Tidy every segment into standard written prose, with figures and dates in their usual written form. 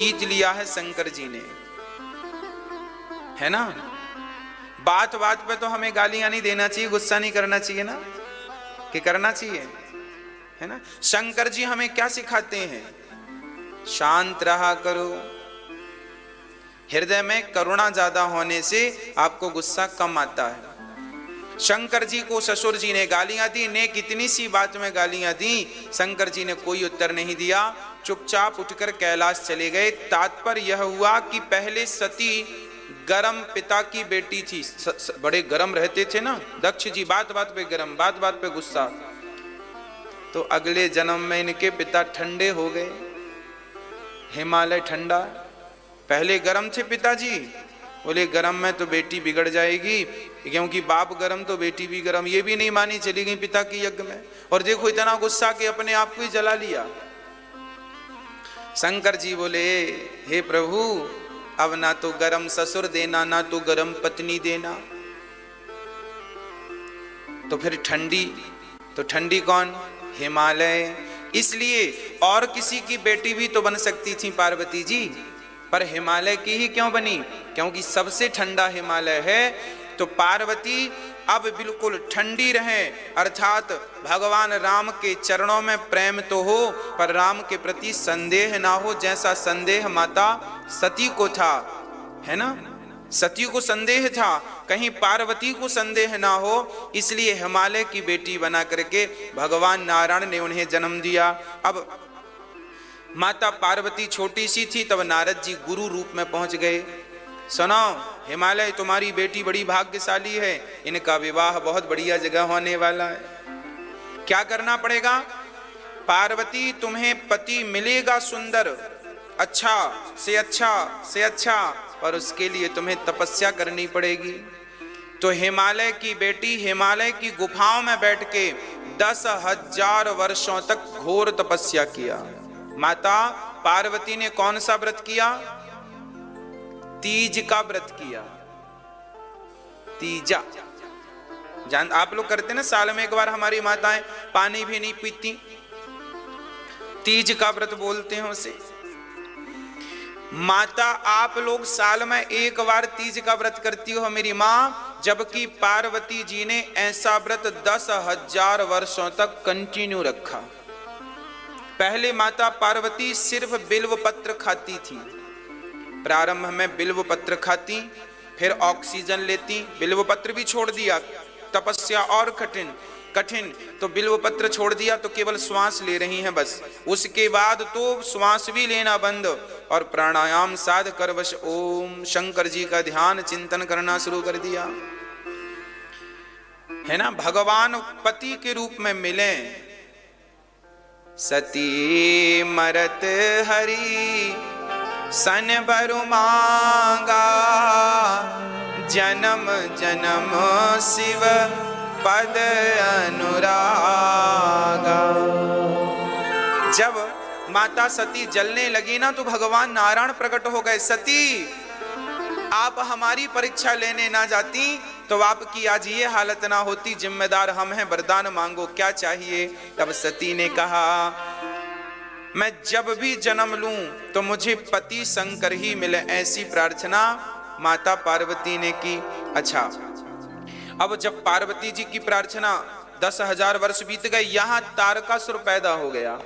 जीत लिया है शंकर जी ने, है ना। बात बात पे तो हमें गालियां नहीं देना चाहिए, गुस्सा नहीं करना चाहिए ना, कि करना चाहिए, है ना। शंकर जी हमें क्या सिखाते हैं? शांत रहा करो। हृदय में करुणा ज्यादा होने से आपको गुस्सा कम आता है। शंकर जी को ससुर जी ने गालियां दी, ने कितनी सी बात में गालियां दी, शंकर जी ने कोई उत्तर नहीं दिया, चुपचाप उठकर कैलाश चले गए। तात्पर्य यह हुआ कि पहले सती गरम पिता की बेटी थी, बड़े गरम रहते थे ना दक्ष जी, बात बात पे गरम, बात बात पे गुस्सा। तो अगले जन्म में इनके पिता ठंडे हो गए, हिमालय ठंडा। पहले गरम थे पिताजी, बोले गरम में तो बेटी बिगड़ जाएगी, क्योंकि बाप गरम तो बेटी भी गरम। ये भी नहीं मानी, चली गई पिता की यज्ञ में, और देखो इतना गुस्सा कि अपने आप को ही जला लिया। शंकर जी बोले, हे प्रभु, अब ना तो गरम ससुर देना, ना तो गरम पत्नी देना, तो फिर ठंडी, तो ठंडी कौन? हिमालय। इसलिए और किसी की बेटी भी तो बन सकती थी पार्वती जी, पर हिमालय की ही क्यों बनी? क्योंकि सबसे ठंडा हिमालय है। तो पार्वती अब बिल्कुल ठंडी रहे, अर्थात भगवान राम के चरणों में प्रेम तो हो, पर राम के प्रति संदेह ना हो, जैसा संदेह माता सती को था, है ना। सती को संदेह था, कहीं पार्वती को संदेह ना हो, इसलिए हिमालय की बेटी बना करके भगवान नारायण ने उन्हें जन्म दिया। अब माता पार्वती छोटी सी थी, तब नारद जी गुरु रूप में पहुंच गए। सुनो, हिमालय तुम्हारी बेटी बड़ी भाग्यशाली है, इनका विवाह बहुत बढ़िया जगह होने वाला है। क्या करना पड़ेगा? पार्वती, तुम्हें पति मिलेगा सुंदर, अच्छा से अच्छा से अच्छा, पर उसके लिए तुम्हें तपस्या करनी पड़ेगी। तो हिमालय की बेटी हिमालय की गुफाओं में बैठ के 10,000 वर्षों तक घोर तपस्या किया। माता पार्वती ने कौन सा व्रत किया? तीज का व्रत किया। तीजा जान आप लोग करते ना, साल में एक बार हमारी माताएं पानी भी नहीं पीती, तीज का व्रत बोलते हैं उसे। माता आप लोग साल में एक बार तीज का व्रत करती हो मेरी माँ, जबकि पार्वती जी ने ऐसा व्रत 10,000 वर्षों तक कंटिन्यू रखा। पहले माता पार्वती सिर्फ बिल्व पत्र खाती थी, प्रारंभ में बिल्व पत्र खाती, फिर ऑक्सीजन लेती, बिल्व पत्र भी छोड़ दिया, तपस्या और कठिन, तो बिल्व पत्र छोड़ दिया, तो केवल श्वास ले रही हैं बस। उसके बाद तो श्वास भी लेना बंद, और प्राणायाम साध कर बस ओम शंकर जी का ध्यान चिंतन करना शुरू कर दिया, है ना। भगवान पति के रूप में मिले। सती मरत हरि सन बरु मांगा, जन्म जन्म शिव पद अनुरागा। जब माता सती जलने लगी ना, तो भगवान नारायण प्रकट हो गए। सती, आप हमारी परीक्षा लेने ना जाती तो आपकी आज ये हालत ना होती, जिम्मेदार हम हैं, वरदान मांगो क्या चाहिए। तब सती ने कहा, मैं जब भी जन्म लूं तो मुझे पति शंकर ही मिले, ऐसी प्रार्थना माता पार्वती ने की। अच्छा, अब जब पार्वती जी की प्रार्थना 10,000 वर्ष बीत गए, यहां तारकासुर पैदा हो गया।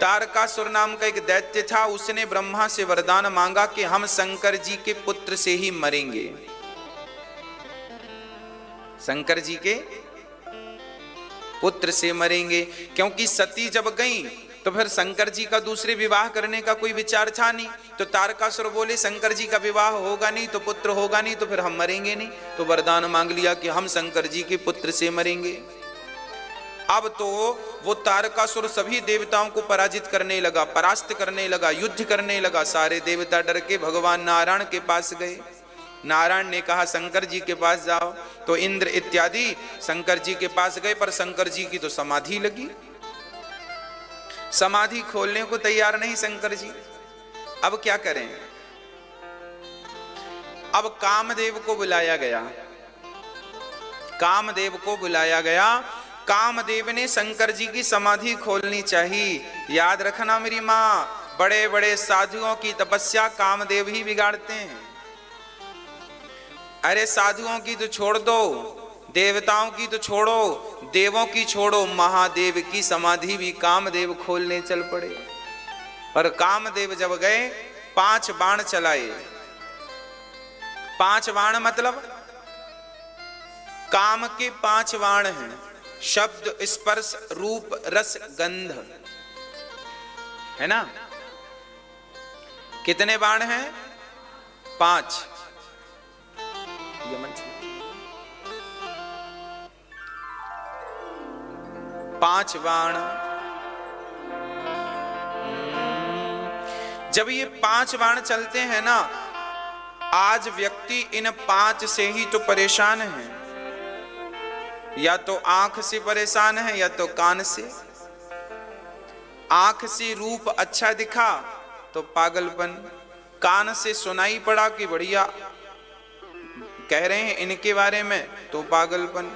तारकासुर नाम का एक दैत्य था, उसने ब्रह्मा से वरदान मांगा कि हम शंकर जी के पुत्र से ही मरेंगे। शंकर जी के पुत्र से मरेंगे, क्योंकि सती जब गई तो फिर शंकर जी का दूसरे विवाह करने का कोई विचार था नहीं। तो तारकासुर बोले, शंकर जी का विवाह होगा नहीं तो पुत्र होगा नहीं, तो फिर हम मरेंगे नहीं। तो वरदान मांग लिया कि हम शंकर जी के पुत्र से मरेंगे। अब तो वो तारकासुर सभी देवताओं को पराजित करने लगा, परास्त करने लगा, युद्ध करने लगा। सारे देवता डर के भगवान नारायण के पास गए। नारायण ने कहा शंकर जी के पास जाओ, तो इंद्र इत्यादि शंकर जी के पास गए, पर शंकर जी की तो समाधि लगी, समाधि खोलने को तैयार नहीं शंकर जी। अब क्या करें? अब कामदेव को बुलाया गया, कामदेव को बुलाया गया। कामदेव ने शंकर जी की समाधि खोलनी चाहिए। याद रखना मेरी माँ, बड़े बड़े साधुओं की तपस्या कामदेव ही बिगाड़ते हैं। अरे साधुओं की तो छोड़ दो, देवताओं की तो छोड़ो, देवों की छोड़ो, महादेव की समाधि भी कामदेव खोलने चल पड़े। पर कामदेव जब गए 5 बाण चलाए। 5 बाण मतलब काम के 5 बाण हैं, शब्द, स्पर्श, रूप, रस, गंध, है ना? कितने बाण हैं? 5। 5 बाण। जब ये 5 बाण चलते हैं ना, आज व्यक्ति इन 5 से ही तो परेशान है। या तो आंख से परेशान है या तो कान से। आंख से रूप अच्छा दिखा तो पागलपन, कान से सुनाई पड़ा कि बढ़िया कह रहे हैं इनके बारे में तो पागलपन।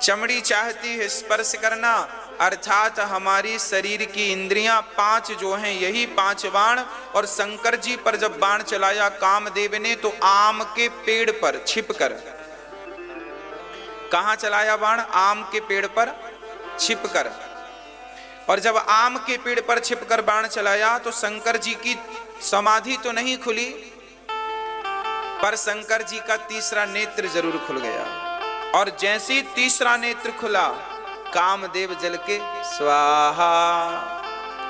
चमड़ी चाहती है स्पर्श करना, अर्थात हमारी शरीर की इंद्रियां 5 जो हैं यही 5 बाण। और शंकर जी पर जब बाण चलाया कामदेव ने तो आम के पेड़ पर छिपकर, कहां चलाया बाण? आम के पेड़ पर छिपकर। और जब आम के पेड़ पर छिपकर बाण चलाया तो शंकर जी की समाधि तो नहीं खुली, पर शंकर जी का तीसरा नेत्र जरूर खुल गया। और जैसे ही तीसरा नेत्र खुला कामदेव जल के स्वाहा।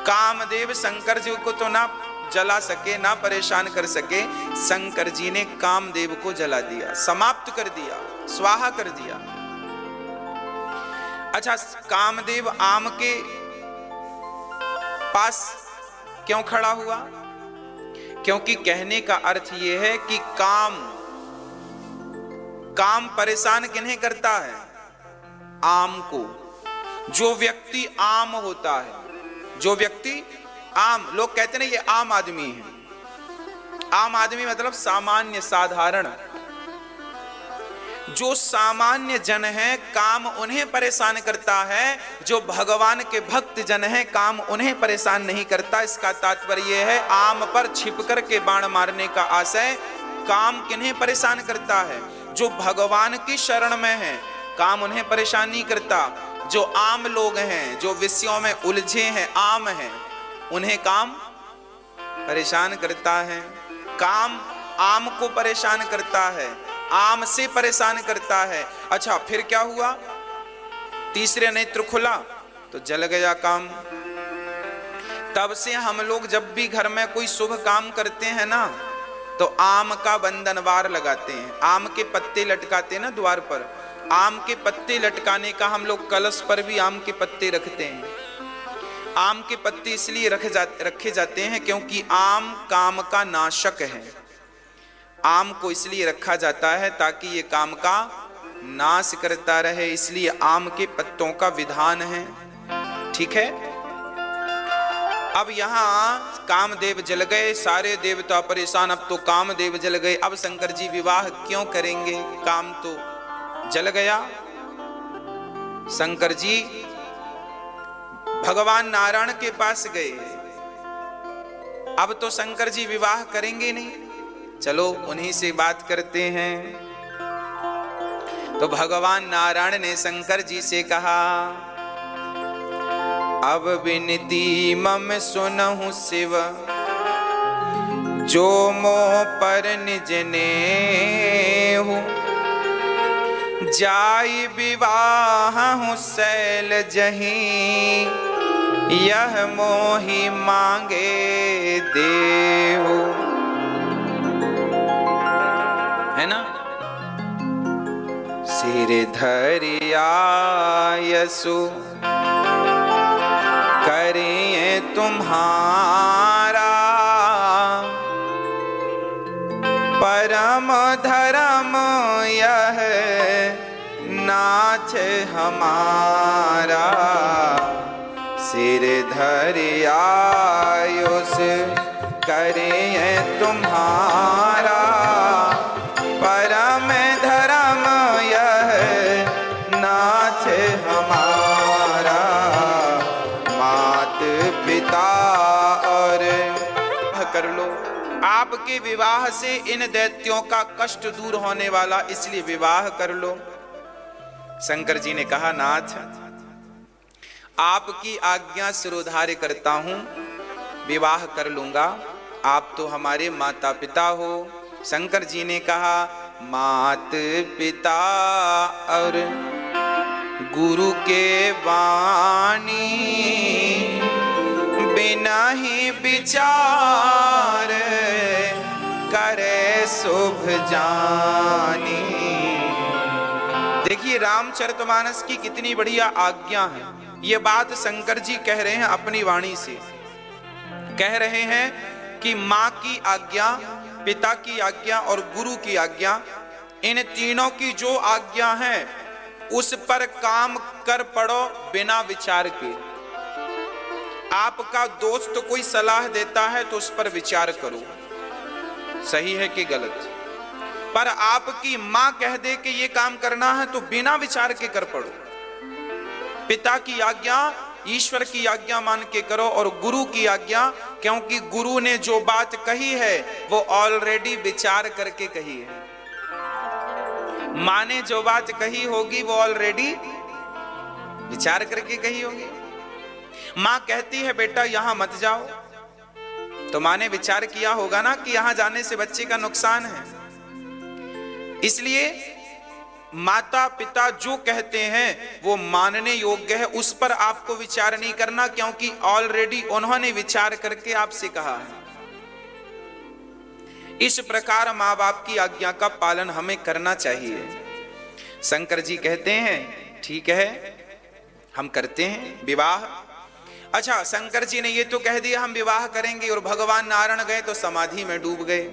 कामदेव शंकर जी को तो ना जला सके, ना परेशान कर सके, शंकर जी ने कामदेव को जला दिया, समाप्त कर दिया, स्वाहा कर दिया। अच्छा, कामदेव आम के पास क्यों खड़ा हुआ? क्योंकि कहने का अर्थ यह है कि काम परेशान किन्हें करता है? आम को। जो व्यक्ति आम होता है, जो व्यक्ति आम, लोग कहते हैं ये आम आदमी है। आम आदमी मतलब सामान्य, साधारण। जो सामान्य जन है काम उन्हें परेशान करता है, जो भगवान के भक्त जन है काम उन्हें परेशान नहीं करता। इसका तात्पर्य यह है आम पर छिपकर के बाण मारने का आशय। काम किन्हें परेशान करता है? जो भगवान की शरण में है काम उन्हें परेशान नहीं करता। जो आम लोग हैं, जो विषयों में उलझे हैं, आम हैं, उन्हें काम परेशान करता है। काम आम को परेशान करता है, आम से परेशान करता है। अच्छा, फिर क्या हुआ? तीसरे नेत्र खुला तो जल गया काम। तब से हम लोग जब भी घर में कोई शुभ काम करते हैं ना तो आम का बंधनवार लगाते हैं, आम के पत्ते लटकाते हैं ना द्वार पर। आम के पत्ते लटकाने का हम लोग कलश पर भी आम के पत्ते रखते हैं। आम के पत्ते इसलिए रखे जाते हैं क्योंकि आम काम का नाशक है। आम को इसलिए रखा जाता है ताकि ये काम का नाश करता रहे, इसलिए आम के पत्तों का विधान है। ठीक है। अब यहाँ कामदेव जल गए, सारे देवता परेशान। अब तो कामदेव जल गए, अब शंकर जी विवाह क्यों करेंगे? काम तो जल गया। शंकर जी भगवान नारायण के पास गए, अब तो शंकर जी विवाह करेंगे नहीं। चलो उन्हीं से बात करते हैं। तो भगवान नारायण ने शंकर जी से कहा, अब विनती मम सुनहु शिव, जो मोह पर निज नेहु, जाई विवाह शैल जहीं, यह मोहि मांगे देहु। है ना? सिर धरिया यसु करिए तुम्हारा, परम धर्म यह नाथ हमारा। सिर धरिया युस करिए तुम्हारा, परम धर्म यह नाथ हमारा। मात पिता कर लो, आपके विवाह से इन दैत्यों का कष्ट दूर होने वाला, इसलिए विवाह कर लो। शंकर जी ने कहा, नाथ आपकी आज्ञा सिरोधार्य करता हूं, विवाह कर लूंगा, आप तो हमारे माता पिता हो। शंकर जी ने कहा, मात पिता और गुरु के वाणी, बिना ही विचार करे शुभ जानी। देखिए रामचरितमानस की कितनी बढ़िया आज्ञा है। ये बात शंकर जी कह रहे हैं अपनी वाणी से, कह रहे हैं कि माँ की आज्ञा, पिता की आज्ञा और गुरु की आज्ञा, इन तीनों की जो आज्ञा है उस पर काम कर पड़ो बिना विचार के। आपका दोस्त कोई सलाह देता है तो उस पर विचार करो, सही है कि गलत। पर आपकी मां कह दे कि ये काम करना है तो बिना विचार के कर पड़ो। पिता की आज्ञा ईश्वर की आज्ञा मान के करो, और गुरु की आज्ञा, क्योंकि गुरु ने जो बात कही है वो ऑलरेडी विचार करके कही है। माँ ने जो बात कही होगी वो ऑलरेडी विचार करके कही होगी। माँ कहती है बेटा यहां मत जाओ, तो माँ ने विचार किया होगा ना कि यहां जाने से बच्चे का नुकसान है। इसलिए माता पिता जो कहते हैं वो मानने योग्य है, उस पर आपको विचार नहीं करना, क्योंकि ऑलरेडी उन्होंने विचार करके आपसे कहा है। इस प्रकार माँ बाप की आज्ञा का पालन हमें करना चाहिए। शंकर जी कहते हैं ठीक है हम करते हैं विवाह। अच्छा, शंकर जी ने ये तो कह दिया हम विवाह करेंगे, और भगवान नारायण गए तो समाधि में डूब गए।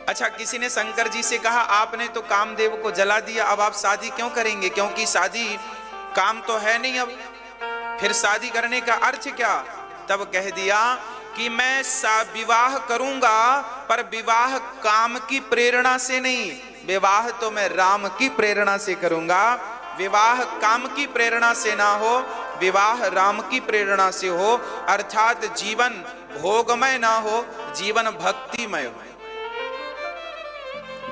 अच्छा, किसी ने शंकर जी से कहा आपने तो कामदेव को जला दिया, अब आप शादी क्यों करेंगे, क्योंकि शादी काम तो है नहीं, अब फिर शादी करने का अर्थ क्या। तब कह दिया कि मैं विवाह करूंगा, पर विवाह काम की प्रेरणा से नहीं, विवाह तो मैं राम की प्रेरणा से करूंगा। विवाह काम की प्रेरणा से ना हो, विवाह राम की प्रेरणा से हो, अर्थात जीवन भोगमय ना हो, जीवन भक्तिमय हो।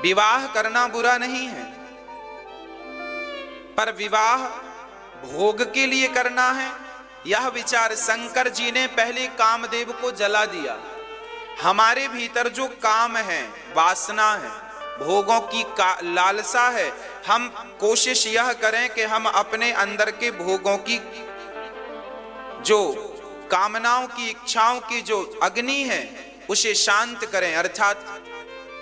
विवाह करना बुरा नहीं है, पर विवाह भोग के लिए करना है, यह विचार शंकर जी ने पहले कामदेव को जला दिया। हमारे भीतर जो काम है, वासना है, भोगों की लालसा है, हम कोशिश यह करें कि हम अपने अंदर के भोगों की, जो कामनाओं की, इच्छाओं की जो अग्नि है उसे शांत करें, अर्थात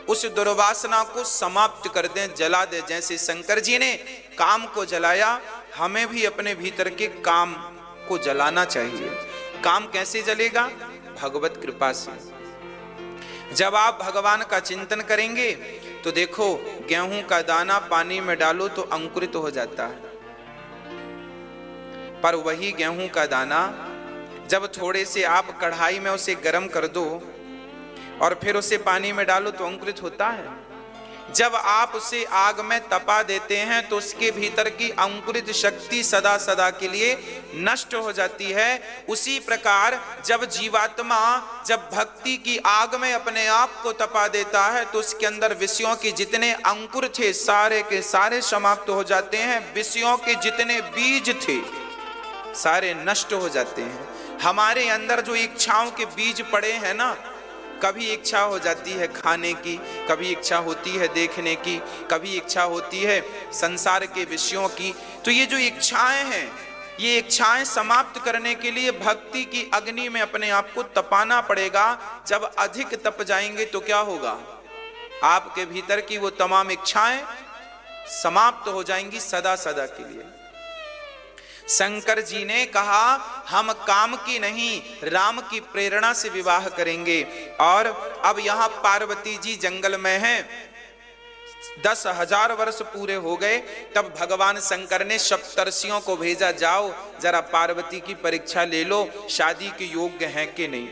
उस दुर्वासना को समाप्त कर दें, जला दें। जैसे शंकर जी ने काम को जलाया, हमें भी अपने भीतर के काम को जलाना चाहिए। काम कैसे जलेगा? भगवत कृपा से। जब आप भगवान का चिंतन करेंगे तो देखो, गेहूं का दाना पानी में डालो तो अंकुरित हो जाता है, पर वही गेहूं का दाना जब थोड़े से आप कढ़ाई में उसे गर्म कर दो और फिर उसे पानी में डालो तो अंकुरित होता है। जब आप उसे आग में तपा देते हैं तो उसके भीतर की अंकुरित शक्ति सदा सदा के लिए नष्ट हो जाती है। उसी प्रकार जब जीवात्मा जब भक्ति की आग में अपने आप को तपा देता है तो उसके अंदर विषयों के जितने अंकुर थे सारे के सारे समाप्त हो जाते हैं, विषयों के जितने बीज थे सारे नष्ट हो जाते हैं। हमारे अंदर जो इच्छाओं के बीज पड़े हैं ना, कभी इच्छा हो जाती है खाने की, कभी इच्छा होती है देखने की, कभी इच्छा होती है संसार के विषयों की, तो ये जो इच्छाएं हैं, ये इच्छाएं समाप्त करने के लिए भक्ति की अग्नि में अपने आप को तपाना पड़ेगा। जब अधिक तप जाएंगे तो क्या होगा? आपके भीतर की वो तमाम इच्छाएं समाप्त हो जाएंगी सदा सदा के लिए। शंकर जी ने कहा हम काम की नहीं राम की प्रेरणा से विवाह करेंगे। और अब यहाँ पार्वती जी जंगल में हैं, 10,000 वर्ष पूरे हो गए। तब भगवान शंकर ने सप्तर्षियों को भेजा, जाओ जरा पार्वती की परीक्षा ले लो, शादी के योग्य हैं कि नहीं।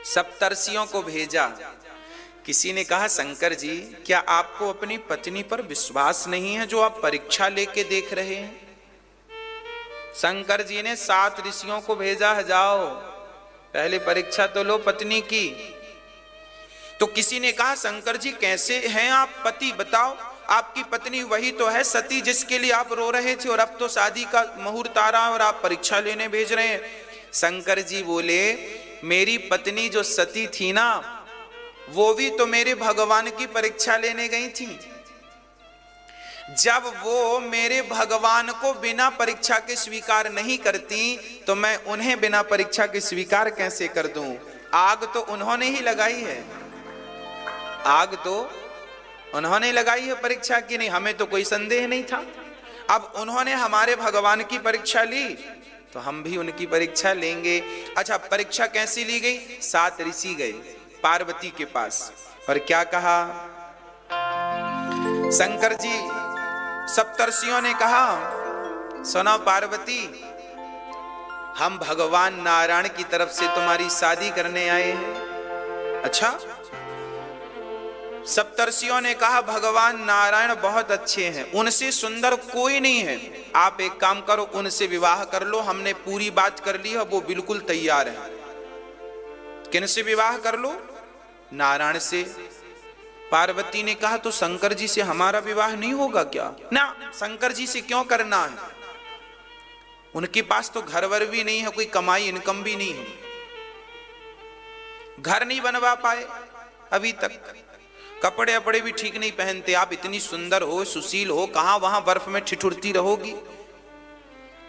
सप्तर्षियों को भेजा। किसी ने कहा शंकर जी क्या आपको अपनी पत्नी पर विश्वास नहीं है जो आप परीक्षा लेके देख रहे हैं? शंकर जी ने 7 ऋषियों को भेजा है, जाओ पहले परीक्षा तो लो पत्नी की। तो किसी ने कहा शंकर जी कैसे हैं आप पति, बताओ। आपकी पत्नी वही तो है सती जिसके लिए आप रो रहे थे, और अब तो शादी का मुहूर्त आ रहा है और आप परीक्षा लेने भेज रहे हैं। शंकर जी बोले मेरी पत्नी जो सती थी ना, वो भी तो मेरे भगवान की परीक्षा लेने गई थी। जब वो मेरे भगवान को बिना परीक्षा के स्वीकार नहीं करती, तो मैं उन्हें बिना परीक्षा के स्वीकार कैसे कर दूं? आग तो उन्होंने ही लगाई है, आग तो उन्होंने लगाई है परीक्षा की, नहीं हमें तो कोई संदेह नहीं था। अब उन्होंने हमारे भगवान की परीक्षा ली, तो हम भी उनकी परीक्षा लेंगे। अच्छा, परीक्षा कैसी ली गई? 7 ऋषि गए पार्वती के पास, और क्या कहा? शंकर जी सप्तर्षियों ने कहा सुनो पार्वती, हम भगवान नारायण की तरफ से तुम्हारी शादी करने आए हैं। अच्छा, सप्तर्षियों ने कहा भगवान नारायण बहुत अच्छे हैं, उनसे सुंदर कोई नहीं है, आप एक काम करो उनसे विवाह कर लो, हमने पूरी बात कर ली है, वो बिल्कुल तैयार है। किनसे विवाह कर लो? नारायण से। पार्वती ने कहा तो शंकर जी से हमारा विवाह नहीं होगा क्या? ना, शंकर जी से क्यों करना है, उनके पास तो घर वर भी नहीं है, कोई कमाई इनकम भी नहीं है, घर नहीं बनवा पाए अभी तक, कपड़े अपड़े भी ठीक नहीं पहनते। आप इतनी सुंदर हो, सुशील हो, कहां वहां बर्फ में ठिठुरती रहोगी?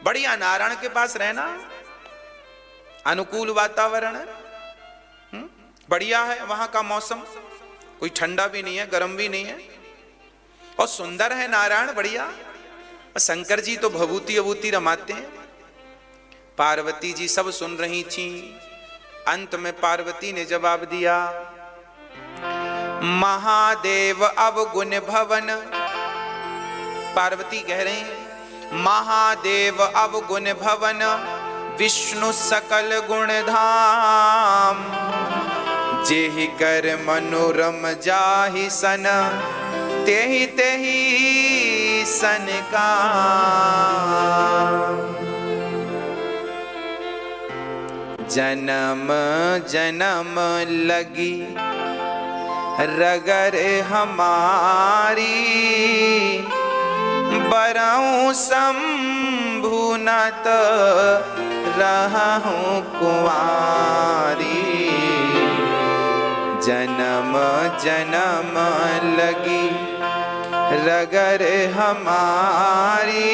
बढ़िया नारायण के पास रहना, अनुकूल वातावरण है, बढ़िया है, वहां का मौसम कोई ठंडा भी नहीं है, गर्म भी नहीं है, और सुंदर है नारायण, बढ़िया। शंकर जी तो भभूति अभूति रमाते हैं। पार्वती जी सब सुन रही थी। अंत में पार्वती ने जवाब दिया, महादेव अवगुण भवन। पार्वती कह रही हैं महादेव अवगुण भवन, विष्णु सकल गुण धाम, जेहि कर मनोरम जाहि सन, तेहि तेहि सन का। जन्म जन्म लगी रगर हमारी, बरऊं शंभु न तो रहूं कुंवारी। जन्म जन्म लगी रगर हमारी,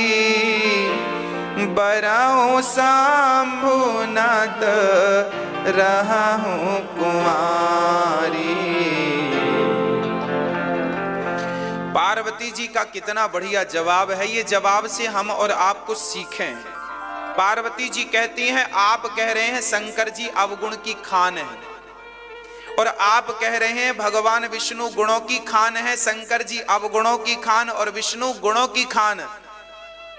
बरऊं शंभु न तो रहूं कुंवारी। पार्वती जी का कितना बढ़िया जवाब है। ये जवाब से हम और आप कुछ सीखें। पार्वती जी कहती हैं आप कह रहे हैं शंकर जी अवगुण की खान है, और आप कह रहे हैं भगवान विष्णु गुणों की खान है। शंकर जी अवगुणों की खान और विष्णु गुणों की खान।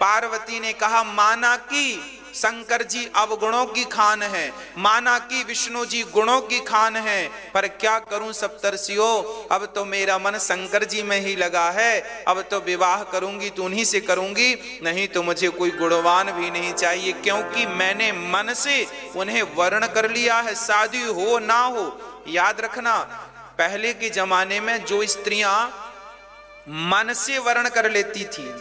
पार्वती ने कहा माना कि शंकर जी अवगुणों की खान है, माना कि विष्णु जी गुणों की खान है, पर क्या करूं सप्तर्षियों, अब तो मेरा मन शंकर जी में ही लगा है। अब तो विवाह करूंगी तो उन्हीं से करूंगी, नहीं तो मुझे कोई गुणवान भी नहीं चाहिए, क्योंकि मैंने मन से उन्हें वर्ण कर लिया है, शादी हो ना हो। याद रखना, पहले के जमाने में जो स्त्रियां मन से वर्ण कर लेती थी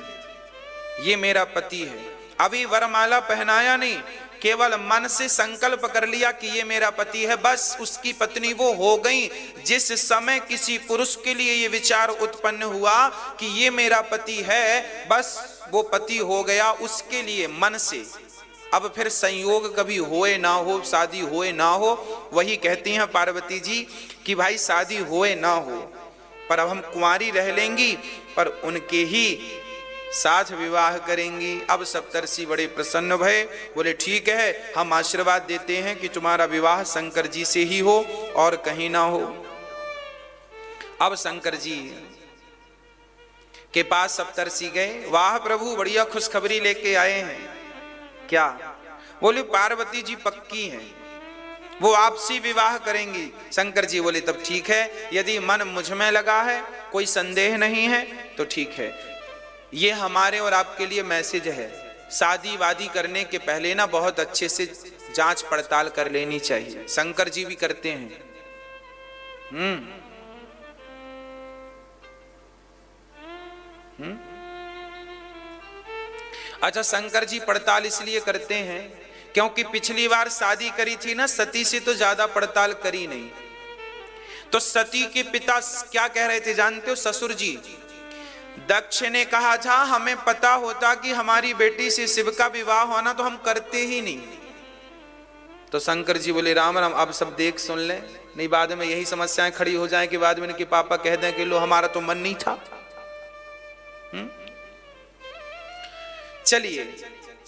ये मेरा पति है, अभी वरमाला पहनाया नहीं, केवल मन से संकल्प कर लिया कि ये मेरा पति है, बस उसकी पत्नी वो हो गई। जिस समय किसी पुरुष के लिए ये विचार उत्पन्न हुआ कि ये मेरा पति है, बस वो पति हो गया उसके लिए मन से। अब फिर संयोग कभी होए ना हो, शादी होए ना हो, वही कहती हैं पार्वती जी कि भाई शादी होए ना हो, पर अब हम कुंवारी रह लेंगी, पर उनके ही साथ विवाह करेंगी। अब सप्तर्षि बड़े प्रसन्न भये, बोले ठीक है, हम आशीर्वाद देते हैं कि तुम्हारा विवाह शंकर जी से ही हो और कहीं ना हो। अब शंकर जी के पास सप्तर्षि गए, वाह प्रभु बढ़िया खुशखबरी लेके आए हैं। क्या? बोले पार्वती जी पक्की हैं, वो आपसे विवाह करेंगी। शंकर जी बोले तब ठीक है, यदि मन मुझ में लगा है, कोई संदेह नहीं है, तो ठीक है। ये हमारे और आपके लिए मैसेज है, शादी वादी करने के पहले ना बहुत अच्छे से जांच पड़ताल कर लेनी चाहिए। शंकर जी भी करते हैं। अच्छा, शंकर जी पड़ताल इसलिए करते हैं क्योंकि पिछली बार शादी करी थी ना सती से, तो ज्यादा पड़ताल करी नहीं। तो सती के पिता क्या कह रहे थे जानते हो? ससुर जी दक्ष ने कहा था हमें पता होता कि हमारी बेटी से शिव का विवाह होना तो हम करते ही नहीं। तो शंकर जी बोले राम राम, अब सब देख सुन लें, नहीं बाद में यही समस्याएं खड़ी हो जाएं कि बाद में इनके पापा कह दें कि लो हमारा तो मन नहीं था। चलिए,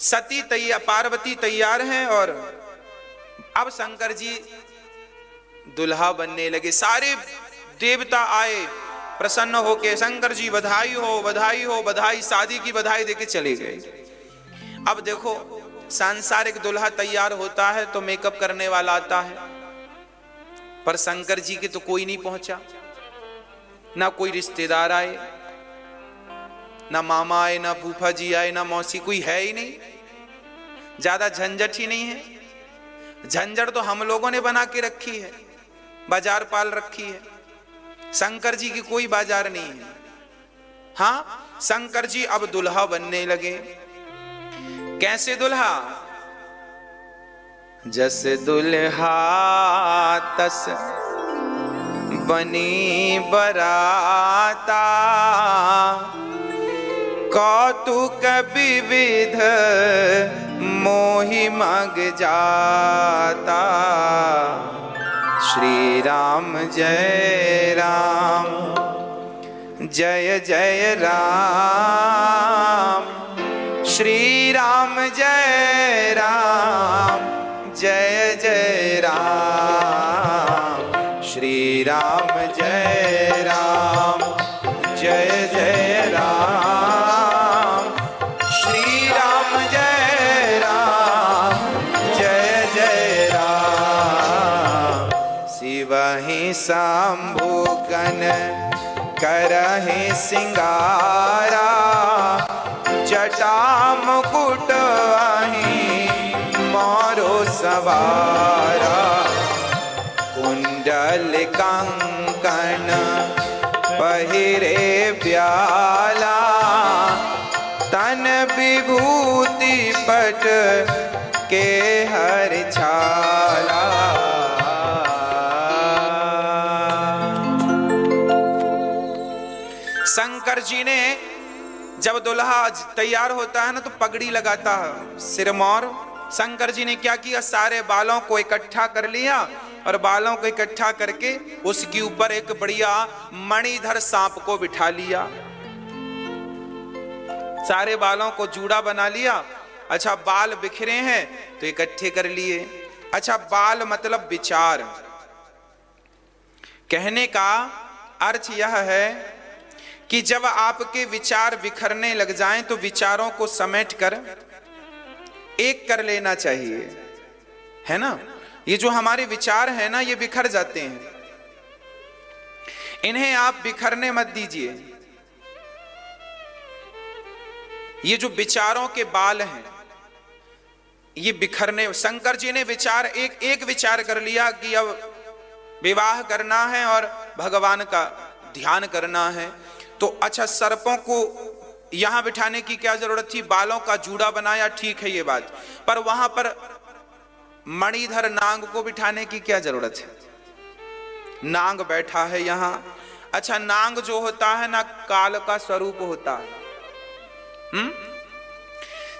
सती तैयार, पार्वती तैयार हैं और अब शंकर जी दुल्हा बनने लगे। सारे देवता आए प्रसन्न होके, शंकर जी बधाई हो बधाई हो बधाई, शादी की बधाई देके चले गए। अब देखो सांसारिक दुल्हा तैयार होता है तो मेकअप करने वाला आता है, पर शंकर जी के तो कोई नहीं पहुंचा, ना कोई रिश्तेदार आए, ना मामा आए, ना फूफा जी आए, ना मौसी, कोई है ही नहीं। ज्यादा झंझट ही नहीं है। झंझट तो हम लोगों ने बना के रखी है, बाजार पाल रखी है। शंकर जी की कोई बाजार नहीं है। हाँ, शंकर जी अब दुल्हा बनने लगे। कैसे दुल्हा? जस दुल्हा तस बनी बराता, कौतुक विविध मोहि मग जाता। श्री राम जय राम, जय जय राम, श्री राम जय राम, जय जय राम, श्री राम जय राम, जय जय राम, श्री राम जय राम, जय जय राम। शिवहि शंभु गण करहि सिंगारा, जटा मुकुट अहि मोरो सवारा। कुंडल कंकण पहिरे ब्याला, तन विभूति पट के हर छाला। शंकर जी ने जब दुल्हा तैयार होता है ना तो पगड़ी लगाता है सिरमौर। शंकर जी ने क्या किया, सारे बालों को इकट्ठा कर लिया और बालों को इकट्ठा करके उसके ऊपर एक बढ़िया मणिधर सांप को बिठा लिया। सारे बालों को जूड़ा बना लिया। अच्छा, बाल बिखरे हैं तो इकट्ठे कर लिए। अच्छा, बाल मतलब विचार। कहने का अर्थ यह है कि जब आपके विचार बिखरने लग जाएं तो विचारों को समेट कर एक कर लेना चाहिए, है ना। ये जो हमारे विचार हैं ना, ये बिखर जाते हैं, इन्हें आप बिखरने मत दीजिए। ये जो विचारों के बाल हैं ये बिखरने, शंकर जी ने विचार एक विचार कर लिया कि अब विवाह करना है और भगवान का ध्यान करना है। तो अच्छा, सर्पों को यहां बिठाने की क्या जरूरत थी? बालों का जूड़ा बनाया, ठीक है ये बात, पर वहां पर मणिधर नाग को बिठाने की क्या जरूरत है? नाग बैठा है यहां। अच्छा, नाग जो होता है ना, काल का स्वरूप होता है।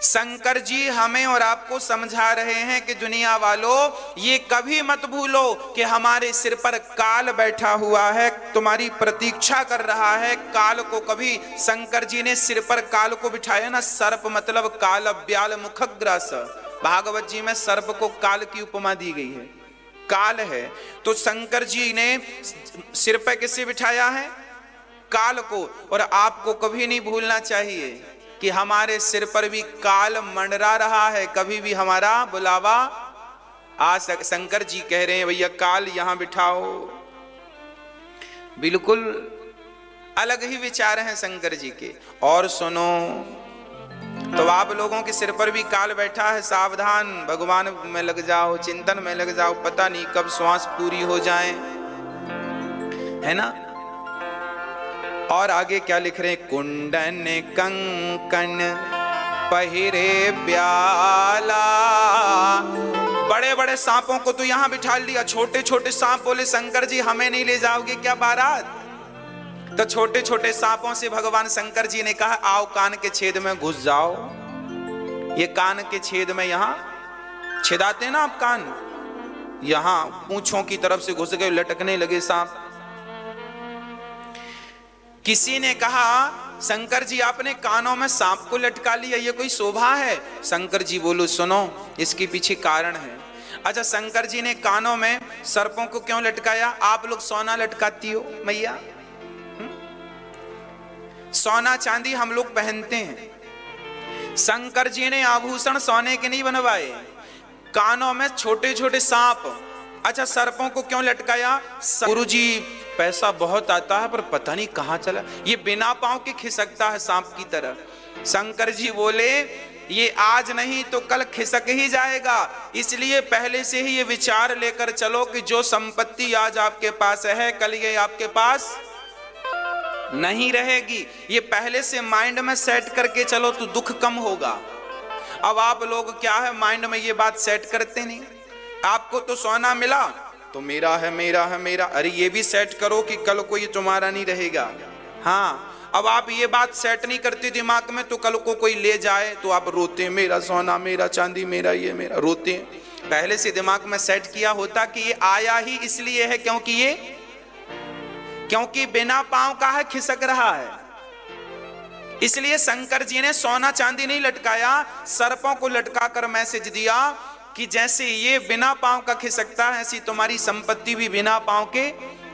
शंकर जी हमें और आपको समझा रहे हैं कि दुनिया वालों, ये कभी मत भूलो कि हमारे सिर पर काल बैठा हुआ है, तुम्हारी प्रतीक्षा कर रहा है। काल को कभी, शंकर जी ने सिर पर काल को बिठाया ना, सर्प मतलब काल व्याल मुखग्रास। भागवत जी में सर्प को काल की उपमा दी गई है, काल है। तो शंकर जी ने सिर पर किसे बिठाया है? काल को। और आपको कभी नहीं भूलना चाहिए कि हमारे सिर पर भी काल मंडरा रहा है, कभी भी हमारा बुलावा आ सक। शंकर जी कह रहे हैं भैया काल यहां बिठाओ। बिल्कुल अलग ही विचार हैं शंकर जी के। और सुनो, तो आप लोगों के सिर पर भी काल बैठा है, सावधान, भगवान में लग जाओ, चिंतन में लग जाओ, पता नहीं कब श्वास पूरी हो जाए, है ना। और आगे क्या लिख रहे हैं, कुंडन कंकण पहिरे ब्याला। बड़े बड़े सांपों को तो यहां बिठा लिया, छोटे छोटे सांप बोले शंकर जी हमें नहीं ले जाओगे क्या बारात। तो छोटे छोटे सांपों से भगवान शंकर जी ने कहा आओ कान के छेद में घुस जाओ। ये कान के छेद में यहां छेदाते ना आप कान, यहां पूंछों की तरफ से घुस गए, लटकने लगे सांप। किसी ने कहा शंकर जी आपने कानों में सांप को लटका लिया, ये कोई शोभा है। शंकर जी बोलो सुनो, इसके पीछे कारण है। अच्छा शंकर जी ने कानों में सर्पों को क्यों लटकाया। आप लोग सोना लटकाती हो मैया, सोना चांदी हम लोग पहनते हैं। शंकर जी ने आभूषण सोने के नहीं बनवाए, कानों में छोटे छोटे सांप। अच्छा सर्पों को क्यों लटकाया। गुरु जी पैसा बहुत आता है पर पता नहीं कहां चला, ये बिना पांव के खिसकता है सांप की तरह। शंकर जी बोले ये आज नहीं तो कल खिसक ही जाएगा, इसलिए पहले से ही ये विचार लेकर चलो कि जो संपत्ति आज आपके पास है कल ये आपके पास नहीं रहेगी। ये पहले से माइंड में सेट करके चलो तो दुख कम होगा। अब आप लोग क्या है माइंड में ये बात सेट करते नहीं। आपको तो सोना मिला तो मेरा है मेरा है मेरा, अरे ये भी सेट करो कि कल को ये तुम्हारा नहीं रहेगा। हाँ अब आप ये बात सेट नहीं करते दिमाग में तो कल को कोई ले जाए तो आप रोते हैं मेरा सोना मेरा चांदी मेरा ये मेरा, रोते हैं। पहले से दिमाग में सेट किया होता कि ये आया ही इसलिए है क्योंकि बिना पांव का है खिसक रहा है। इसलिए शंकर जी ने सोना चांदी नहीं लटकाया, सर्पों को लटकाकर मैसेज दिया कि जैसे ये बिना पांव का खिसकता है ऐसी तुम्हारी संपत्ति भी बिना पांव के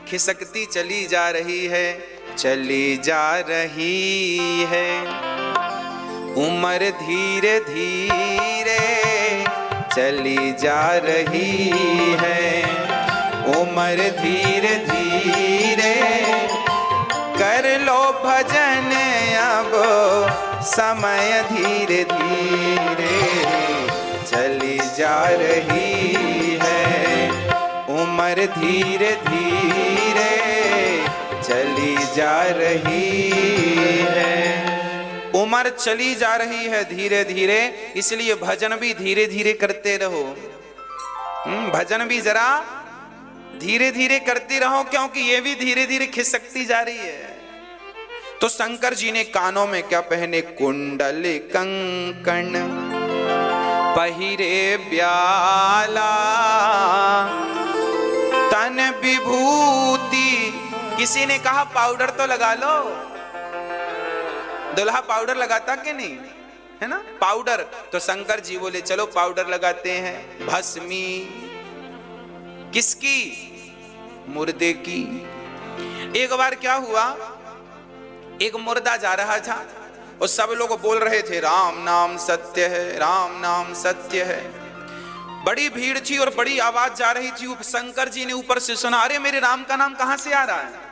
खिसकती चली जा रही है, चली जा रही है। उम्र धीरे धीरे चली जा रही है, उम्र धीरे धीरे कर लो भजन अब समय धीरे धीरे चली जा रही है, उम्र धीरे धीरे चली जा रही है। उम्र चली जा रही है धीरे धीरे, इसलिए भजन भी धीरे धीरे करते रहो। भजन भी जरा धीरे धीरे करते रहो क्योंकि ये भी धीरे धीरे खिसकती जा रही है। तो शंकर जी ने कानों में क्या पहने, कुंडल कंकण पहिरे ब्याला, तन विभूति। किसी ने कहा पाउडर तो लगा लो, दुल्हा पाउडर लगाता कि नहीं, है ना पाउडर। तो शंकर जी बोले चलो पाउडर लगाते हैं। भस्मी किसकी, मुर्दे की। एक बार क्या हुआ, एक मुर्दा जा रहा था और सब लोग बोल रहे थे राम नाम सत्य है, राम नाम सत्य है। बड़ी भीड़ थी और बड़ी आवाज जा रही थी। शंकर जी ने ऊपर से सुना, अरे मेरे राम का नाम कहां से आ रहा है,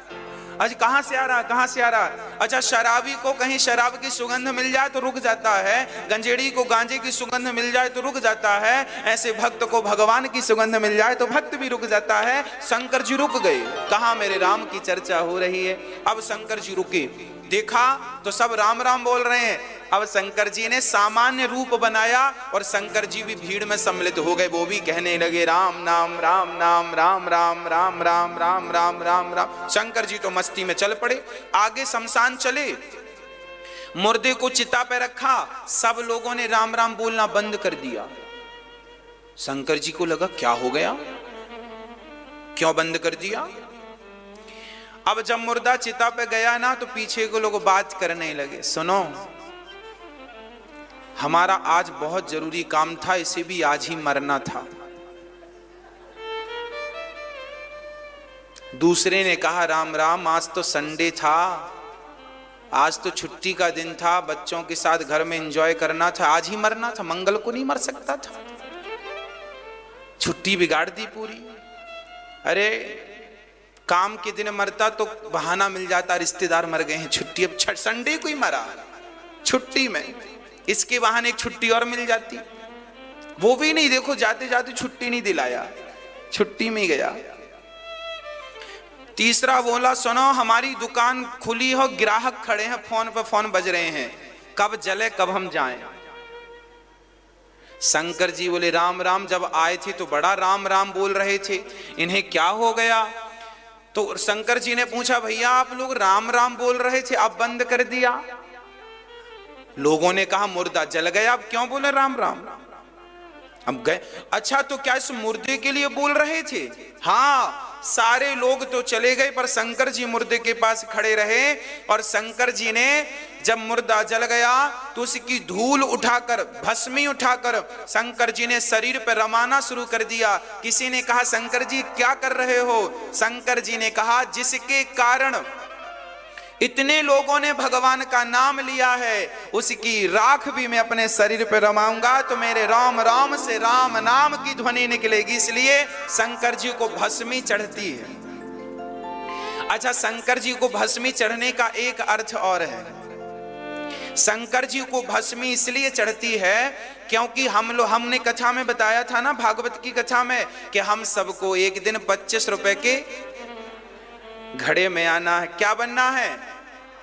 आज कहां से आ रहा है, कहां से आ रहा है। अच्छा शराबी को कहीं शराब की सुगंध मिल जाए तो रुक जाता है, गंजेड़ी को गांजे की सुगंध मिल जाए तो रुक जाता है, ऐसे भक्त को भगवान की सुगंध मिल जाए तो भक्त भी रुक जाता है। शंकर जी रुक गए, कहा मेरे राम की चर्चा हो रही है। अब शंकर जी रुके, देखा तो सब राम राम बोल रहे हैं। अब शंकर जी ने सामान्य रूप बनाया और शंकर जी भी भीड़ में सम्मिलित हो गए। वो भी कहने लगे राम नाम राम नाम राम राम राम राम राम राम राम राम। शंकर जी तो मस्ती में चल पड़े, आगे शमशान चले, मुर्दे को चिता पे रखा, सब लोगों ने राम राम बोलना बंद कर दिया। शंकर जी को लगा क्या हो गया, क्यों बंद कर दिया। अब जब मुर्दा चिता पे गया ना तो पीछे को लोग बात करने लगे, सुनो हमारा आज बहुत जरूरी काम था, इसे भी आज ही मरना था। दूसरे ने कहा राम राम आज तो संडे था, आज तो छुट्टी का दिन था, बच्चों के साथ घर में एंजॉय करना था, आज ही मरना था, मंगल को नहीं मर सकता था, छुट्टी बिगाड़ दी पूरी। अरे काम के दिन मरता तो बहाना मिल जाता, रिश्तेदार मर गए हैं, छुट्टी, अब संडे को ही मरा छुट्टी में। इसके बहाने एक छुट्टी और मिल जाती, वो भी नहीं, देखो जाते जाते छुट्टी नहीं दिलाया, छुट्टी में गया। तीसरा बोला, सुनो हमारी दुकान खुली हो, ग्राहक खड़े हैं, फोन पे फोन बज रहे हैं, कब जले कब हम जाएं। शंकर जी बोले राम राम, जब आए थे तो बड़ा राम राम बोल रहे थे, इन्हें क्या हो गया। तो शंकर जी ने पूछा, भैया आप लोग राम राम बोल रहे थे, अब बंद कर दिया। लोगों ने कहा मुर्दा जल गया, अब क्यों बोले राम राम, अब गए। अच्छा तो क्या इस मुर्दे के लिए बोल रहे थे? हाँ, सारे लोग तो चले गए पर शंकर जी मुर्दे के पास खड़े रहे, और शंकर जी ने जब मुर्दा जल गया तो उसकी धूल उठाकर, भस्मी उठाकर शंकर जी ने शरीर पर रमाना शुरू कर दिया। किसी ने कहा शंकर जी क्या कर रहे हो? शंकर जी ने कहा जिसके कारण इतने लोगों ने भगवान का नाम लिया है, उसकी राख भी मैं अपने शरीर पर रमाऊंगा तो मेरे राम राम से राम नाम की ध्वनि निकलेगी, इसलिए शंकर जी को भस्मी चढ़ती है। अच्छा, शंकर जी को भस्मी चढ़ने का एक अर्थ और है। शंकर जी को भस्मी इसलिए चढ़ती है क्योंकि हमने कथा में बताया था ना, भागवत की कथा में, कि हम सबको एक दिन 25 रुपए के घड़े में आना है। क्या बनना है?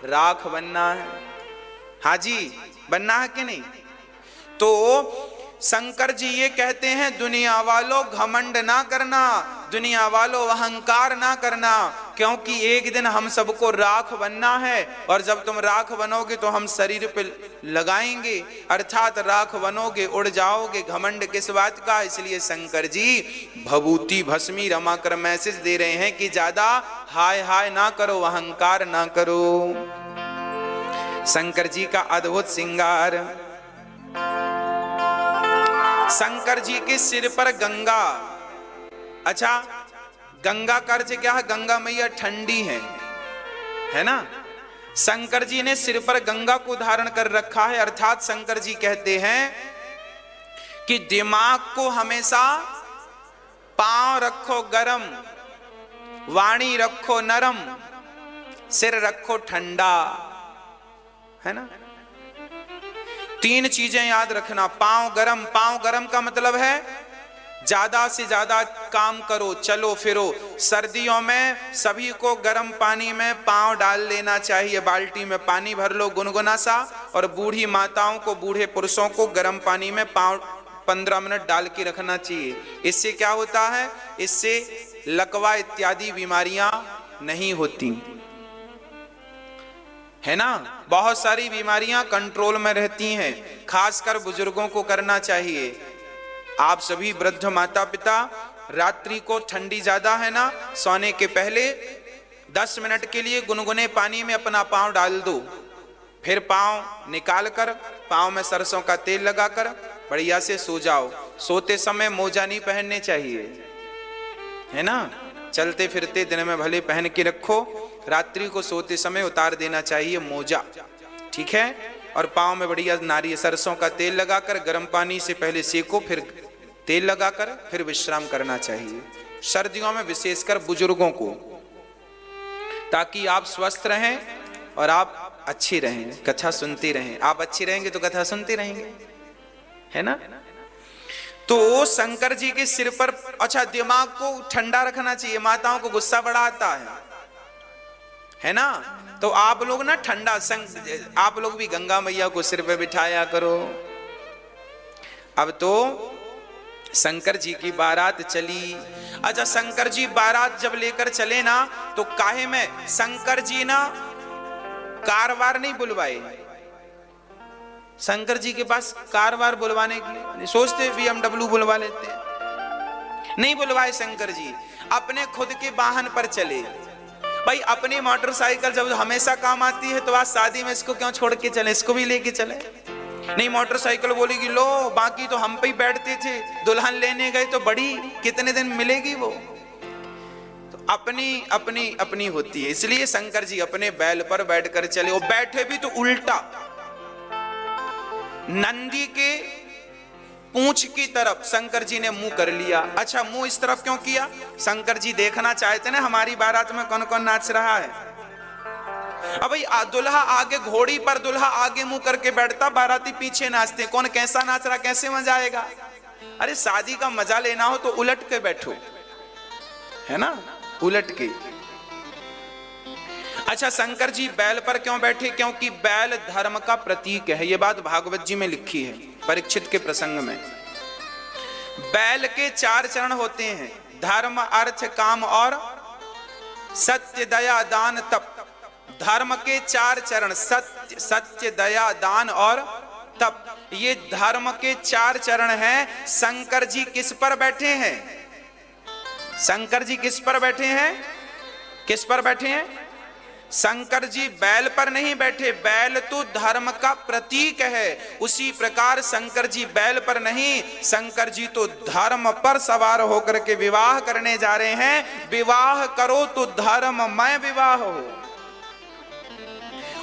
राख बनना है। हाजी बनना है कि नहीं? तो शंकर जी ये कहते हैं दुनिया वालों घमंड ना करना, दुनिया वालों अहंकार ना करना, क्योंकि एक दिन हम सबको राख बनना है, और जब तुम राख बनोगे तो हम शरीर पे लगाएंगे, अर्थात राख बनोगे, उड़ जाओगे, घमंड किस बात का। इसलिए शंकर जी भभूति भस्मी रमा कर मैसेज दे रहे हैं कि ज्यादा हाय हाय ना करो, अहंकार ना करो। शंकर जी का अद्भुत श्रृंगार। शंकर जी के सिर पर गंगा। अच्छा, गंगा का अर्थ क्या है? गंगा मैया ठंडी है ना। शंकर जी ने सिर पर गंगा को धारण कर रखा है, अर्थात शंकर जी कहते हैं कि दिमाग को हमेशा पांव रखो गरम, वाणी रखो नरम, सिर रखो ठंडा, है ना। 3 चीजें याद रखना। पांव गरम का मतलब है ज्यादा से ज्यादा काम करो, चलो फिरो। सर्दियों में सभी को गर्म पानी में पांव डाल लेना चाहिए, बाल्टी में पानी भर लो गुनगुना सा, और बूढ़ी माताओं को, बूढ़े पुरुषों को गर्म पानी में पांव 15 मिनट डाल के रखना चाहिए। इससे क्या होता है? इससे लकवा इत्यादि बीमारियां नहीं होती, है ना। बहुत सारी बीमारियां कंट्रोल में रहती हैं, खासकर बुजुर्गों को करना चाहिए। आप सभी वृद्ध माता पिता, रात्रि को ठंडी ज्यादा है ना, सोने के पहले 10 मिनट के लिए गुनगुने पानी में अपना पांव डाल दो, फिर पांव निकाल कर पांव में सरसों का तेल लगाकर बढ़िया से सो जाओ। सोते समय मोजा नहीं पहनने चाहिए, है ना। चलते फिरते दिन में भले पहन के रखो, रात्रि को सोते समय उतार देना चाहिए मोजा, ठीक है। और पांव में बढ़िया नारियल सरसों का तेल लगाकर गर्म पानी से पहले सेको, फिर तेल लगाकर फिर विश्राम करना चाहिए, सर्दियों में विशेषकर बुजुर्गों को, ताकि आप स्वस्थ रहें और आप अच्छी रहें, कथा सुनती रहें। आप अच्छी रहेंगे तो कथा सुनते रहेंगे, है ना। तो शंकर जी के सिर पर, अच्छा, दिमाग को ठंडा रखना चाहिए। माताओं को गुस्सा बड़ा आता है ना। तो आप लोग ना ठंडा, आप लोग भी गंगा मैया को सिर पे बिठाया करो। अब तो शंकर जी की बारात चली। अच्छा, शंकर जी बारात जब लेकर चले ना, तो काहे में शंकर जी ना कारवार नहीं बुलवाए। शंकर जी के पास कारवार बुलवाने की सोचते, BMW बुलवा लेते, नहीं बुलवाए। शंकर जी अपने खुद के वाहन पर चले। भाई, अपनी मोटरसाइकिल जब हमेशा काम आती है, तो आज शादी में इसको क्यों छोड़ के चले, इसको भी लेके चले। नहीं, मोटरसाइकिल बोलेगी लो, बाकी तो हम पे ही बैठते थे, दुल्हन लेने गए तो बड़ी कितने दिन मिलेगी वो। तो अपनी होती है। इसलिए शंकर जी अपने बैल पर बैठकर चले, वो बैठे भी तो उल्टा, नंदी के पूंछ की तरफ शंकर जी ने मुंह कर लिया। अच्छा, मुंह इस तरफ क्यों किया? शंकर जी देखना चाहते ना हमारी बारात में कौन कौन नाच रहा है। अब भाई दुल्हा आगे, घोड़ी पर दुल्हा आगे मुंह करके बैठता, बाराती पीछे नाचते, कौन कैसा नाच रहा, कैसे मजा आएगा? अरे शादी का मजा लेना हो तो उलट के बैठो, है ना, उलट के। अच्छा, शंकर जी बैल पर क्यों बैठे? क्योंकि बैल धर्म का प्रतीक है। यह बात भागवत जी में लिखी है, परीक्षित के प्रसंग में। बैल के 4 चरण होते हैं, धर्म, अर्थ, काम और सत्य, दया, दान, तप। धर्म के 4 चरण, सत्य, सत्य, दया, दान और तप, ये धर्म के 4 चरण हैं। शंकर जी किस पर बैठे हैं? शंकर जी किस पर बैठे हैं? किस पर बैठे हैं? शंकर जी बैल पर नहीं बैठे, बैल तो धर्म का प्रतीक है। उसी प्रकार शंकर जी बैल पर नहीं, शंकर जी तो धर्म पर सवार होकर के विवाह करने जा रहे हैं। विवाह करो तो धर्ममय विवाह हो।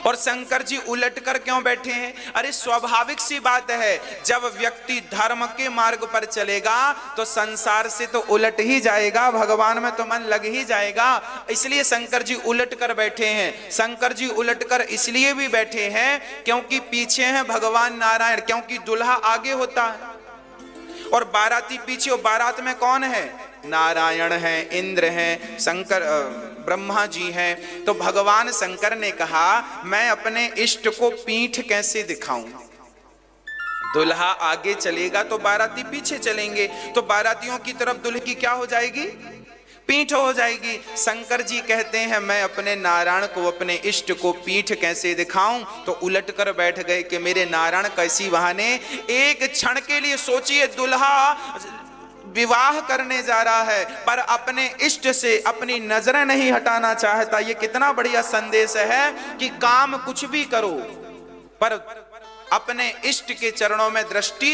और शंकर जी उलट कर क्यों बैठे हैं? अरे स्वाभाविक सी बात है, जब व्यक्ति धर्म के मार्ग पर चलेगा तो संसार से तो उलट ही जाएगा, भगवान में तो मन लग ही जाएगा। इसलिए शंकर जी उलट कर बैठे हैं। शंकर जी उलट कर इसलिए भी बैठे हैं क्योंकि पीछे हैं भगवान नारायण, क्योंकि दुल्हा आगे होता है और बाराती पीछे। और बारात में कौन है? नारायण है, इंद्र हैं, शंकर ब्रह्मा जी हैं। तो भगवान शंकर ने कहा, मैं अपने इष्ट को पीठ कैसे दिखाऊं? दुल्हा आगे चलेगा तो बाराती पीछे चलेंगे, तो बारातियों की तरफ दुल्हे की क्या हो जाएगी? पीठ हो जाएगी। शंकर जी कहते हैं, मैं अपने नारायण को, अपने इष्ट को पीठ कैसे दिखाऊं? तो उलट कर बैठ गए कि मेरे नारायण कैसी बहाने। एक क्षण के लिए सोचिए, दुल्हा विवाह करने जा रहा है पर अपने इष्ट से अपनी नजरें नहीं हटाना चाहता। ये कितना बढ़िया संदेश है कि काम कुछ भी करो पर अपने इष्ट के चरणों में दृष्टि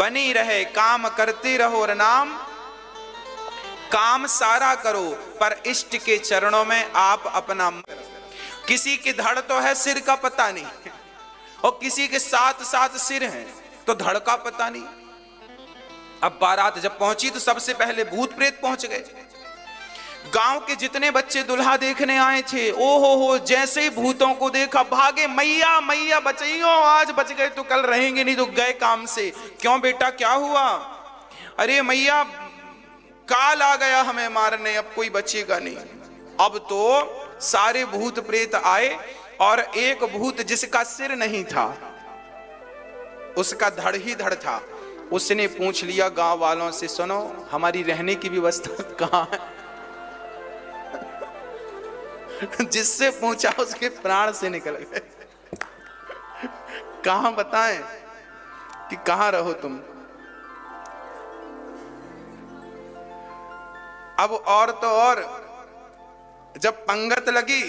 बनी रहे। काम करते रहो और नाम, काम सारा करो पर इष्ट के चरणों में आप अपना। किसी की धड़ तो है, सिर का पता नहीं, और किसी के 7 सिर हैं तो धड़ का पता नहीं। अब बारात जब पहुंची तो सबसे पहले भूत प्रेत पहुंच गए। गांव के जितने बच्चे दुल्हा देखने आए थे, ओ हो, जैसे ही भूतों को देखा भागे, मैया मैया बचाइयो, आज बच गए तो कल रहेंगे नहीं तो गए काम से। क्यों बेटा, क्या हुआ? अरे मैया, काल आ गया हमें मारने, अब कोई बचेगा नहीं। अब तो सारे भूत प्रेत आए और एक भूत जिसका सिर नहीं था, उसका धड़ ही धड़ था, उसने पूछ लिया गांव वालों से, सुनो हमारी रहने की व्यवस्था कहां है? जिससे पूछा उसके प्राण से निकल गए। कहां बताएं कि कहां रहो तुम? अब और तो और जब पंगत लगी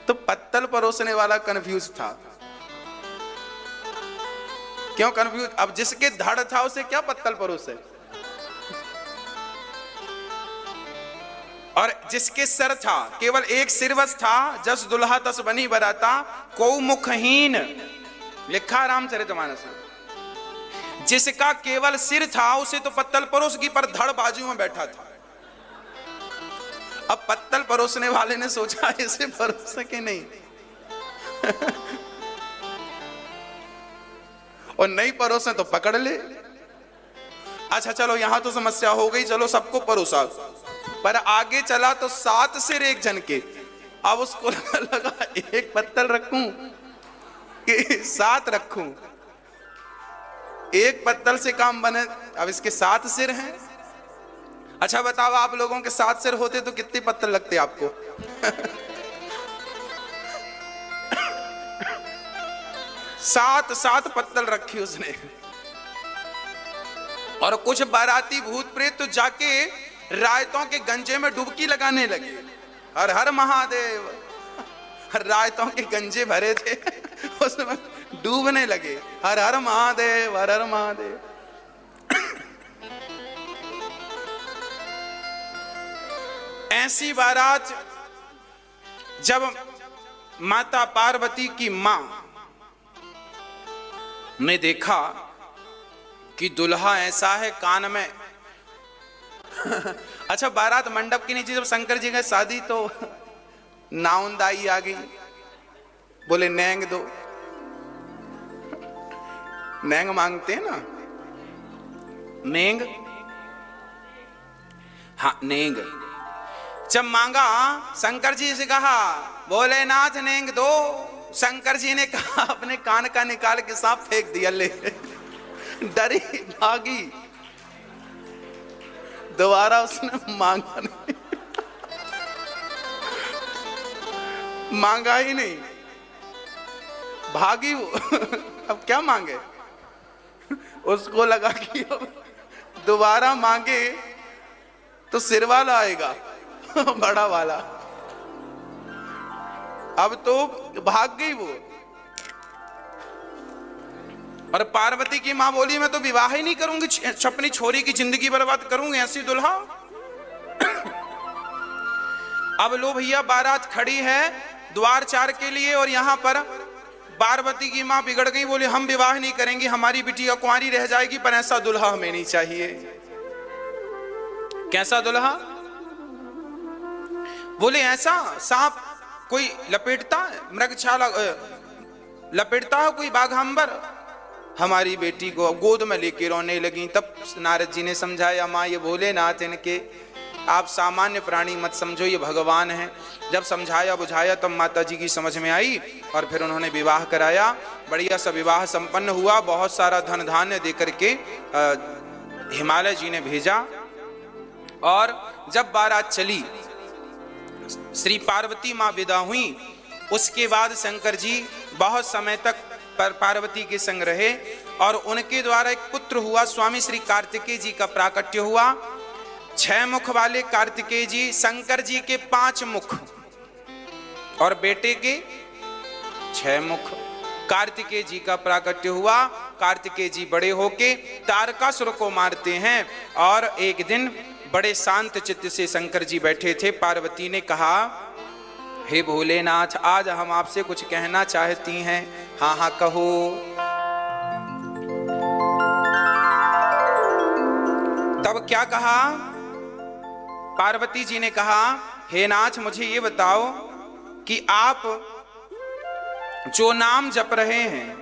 तो पत्तल परोसने वाला कंफ्यूज था। क्यों कंफ्यूज? अब जिसके धड़ था उसे क्या पत्तल परोसे, और जिसके सर था, केवल एक सिर बस था, जस दुल्हा तस बनी बराता, को मुखहीन, लिखा रामचरितमानस में। जिसका केवल सिर था उसे तो पत्तल परोसगी, पर धड़ बाजू में बैठा था। अब पत्तल परोसने वाले ने सोचा इसे परोस सके नहीं और नहीं परोसे तो पकड़ ले। अच्छा चलो, यहां तो समस्या हो गई, चलो सबको परोसा, पर आगे चला तो 7 सिर एक जन के। अब उसको लगा एक पत्तल रखूं कि 7 रखूं? एक पत्तल से काम बने, अब इसके 7 सिर हैं। अच्छा बताओ, आप लोगों के 7 सिर होते तो कितने पत्तल लगते आपको? 7 पत्तल रखी उसने। और कुछ बाराती भूत प्रेत तो जाके रायतों के गंजे में डुबकी लगाने लगे। हर हर महादेव, रायतों के गंजे भरे थे उसमें डूबने लगे। हर हर महादेव, हर हर महादेव। ऐसी बारात जब माता पार्वती की मां ने देखा कि दुल्हा ऐसा है, कान में अच्छा बारात मंडप के नीचे जब शंकर जी गए शादी तो नाउंदाई आ गई, बोले नेंग दो। नेंग मांगते हैं ना, नेंग, हाँ नेंग। जब मांगा, शंकर जी से कहा भोलेनाथ नेंग दो। शंकर जी ने कहा अपने कान का निकाल के सांप फेंक दिया, ले। डरी भागी, दोबारा उसने मांगा नहीं, मांगा ही नहीं, भागी वो। अब क्या मांगे, उसको लगा कि दोबारा मांगे तो सिर वाला आएगा, बड़ा वाला। अब तो भाग गई वो। और पार्वती की मां बोली मैं तो विवाह ही नहीं करूंगी, अपनी छोरी की जिंदगी बर्बाद करूंगी, ऐसी दुल्हा। अब लो भैया, बारात खड़ी है द्वार चार के लिए, और यहां पर पार्वती की मां बिगड़ गई, बोली हम विवाह नहीं करेंगे, हमारी बिटिया कुंवारी रह जाएगी, पर ऐसा दुल्हा हमें नहीं चाहिए। कैसा दुल्हा? बोले ऐसा सांप कोई लपेटता है, मृगछाला लपेटता है कोई बाघांबर। हमारी बेटी को गोद में लेके रोने लगी। तब नारद जी ने समझाया, माँ ये भोलेनाथ इनके, आप सामान्य प्राणी मत समझो, ये भगवान हैं। जब समझाया बुझाया तब माता जी की समझ में आई, और फिर उन्होंने विवाह कराया। बढ़िया सा विवाह संपन्न हुआ। बहुत सारा धन धान्य दे करके हिमालय जी ने भेजा। और जब बारात चली, श्री पार्वती माँ विदा हुई, उसके बाद शंकर जी बहुत समय तक पार्वती के संग रहे, और उनके द्वारा एक पुत्र हुआ, स्वामी श्री कार्तिकेय जी का प्राकट्य हुआ। 6 मुख वाले कार्तिकेय जी, शंकर जी के 5 मुख और बेटे के 6 मुख। कार्तिकेय जी का प्राकट्य हुआ। कार्तिकेय जी बड़े होके तारकासुर को मारते हैं। और एक दिन बड़े शांत चित्त से शंकर जी बैठे थे। पार्वती ने कहा, हे भोलेनाथ, आज हम आपसे कुछ कहना चाहती हैं। हाँ हाँ कहो। तब क्या कहा? पार्वती जी ने कहा, हे नाथ, मुझे ये बताओ कि आप जो नाम जप रहे हैं,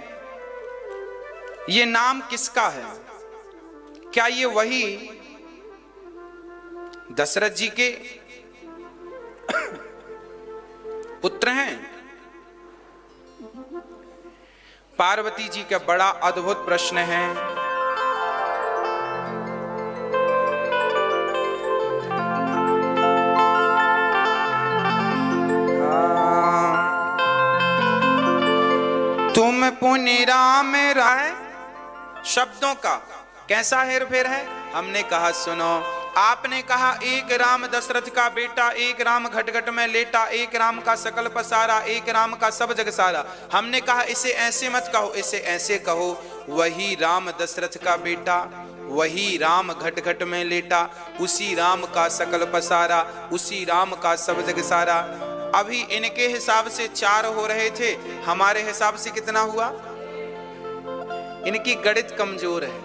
ये नाम किसका है? क्या ये वही दशरथ जी के पुत्र हैं? पार्वती जी का बड़ा अद्भुत प्रश्न है। तुम पुनि राम राय, शब्दों का कैसा हेर फेर है। हमने कहा सुनो, आपने कहा एक राम दशरथ का बेटा, एक राम घट में लेटा, एक राम का सकल पसारा, एक राम का सब जग सारा। हमने कहा इसे ऐसे मत कहो, इसे ऐसे कहो, वही राम दशरथ का बेटा, वही राम घट में लेटा, उसी राम का सकल पसारा, उसी राम का सब जग सारा। अभी इनके हिसाब से 4 हो रहे थे, हमारे हिसाब से कितना हुआ? इनकी गणित कमजोर है,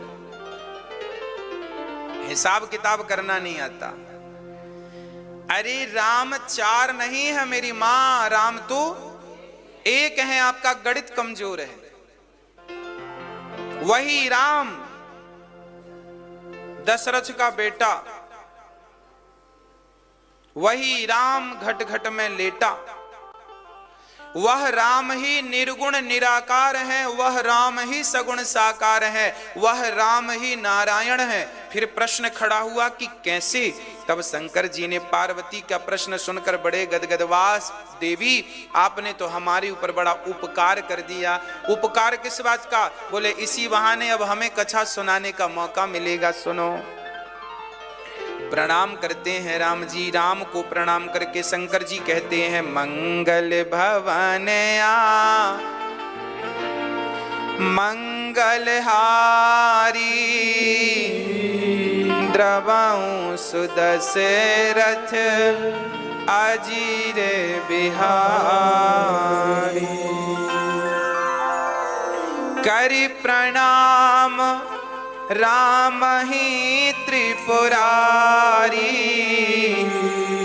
हिसाब किताब करना नहीं आता। अरे राम 4 नहीं है मेरी मां, राम तो 1 है, आपका गणित कमजोर है। वही राम दशरथ का बेटा, वही राम घट में लेटा, वह राम ही निर्गुण निराकार है, वह राम ही सगुण साकार है, वह राम ही नारायण है। फिर प्रश्न खड़ा हुआ कि कैसे? तब शंकर जी ने पार्वती का प्रश्न सुनकर बड़े गदगदवास, देवी आपने तो हमारे ऊपर बड़ा उपकार कर दिया। उपकार किस बात का? बोले इसी बहाने अब हमें कथा सुनाने का मौका मिलेगा। सुनो। प्रणाम करते हैं राम जी। राम को प्रणाम करके शंकर जी कहते हैं, मंगल भवन आ मंगलहारी, द्रवऊं सुदशरथ अजीर बिहारी। करि प्रणाम राम ही त्रिपुरारी,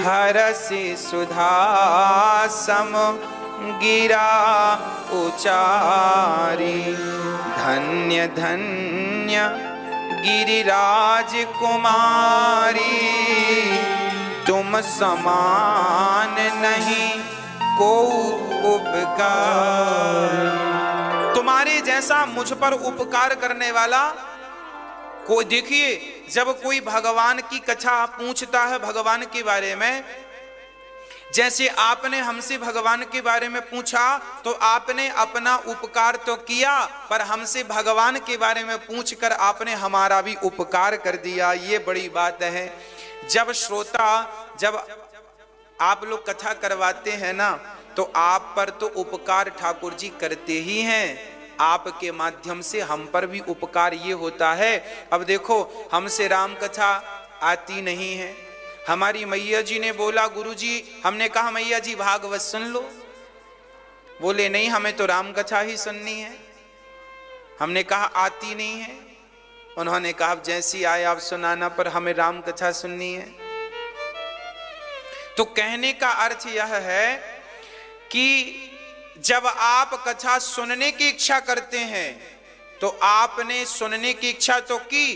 हरसि सुधा सम गिरा उचारी। धन्य धन्य गिरिराज कुमारी, तुम समान नहीं को उपकार। तुम्हारे जैसा मुझ पर उपकार करने वाला कोई, देखिए जब कोई भगवान की कथा पूछता है भगवान के बारे में, जैसे आपने हमसे भगवान के बारे में पूछा तो आपने अपना उपकार तो किया, पर हमसे भगवान के बारे में पूछकर आपने हमारा भी उपकार कर दिया। ये बड़ी बात है। जब श्रोता, जब आप लोग कथा करवाते हैं ना, तो आप पर तो उपकार ठाकुर जी करते ही हैं, आपके माध्यम से हम पर भी उपकार ये होता है। अब देखो हमसे राम कथा आती नहीं है, हमारी मैया जी ने बोला गुरुजी, हमने कहा मैया जी भागवत सुन लो, बोले नहीं हमें तो राम कथा ही सुननी है। हमने कहा आती नहीं है, उन्होंने कहा जैसी आए आप सुनाना, पर हमें राम कथा सुननी है। तो कहने का अर्थ यह है कि जब आप कथा सुनने की इच्छा करते हैं तो आपने सुनने की इच्छा तो की,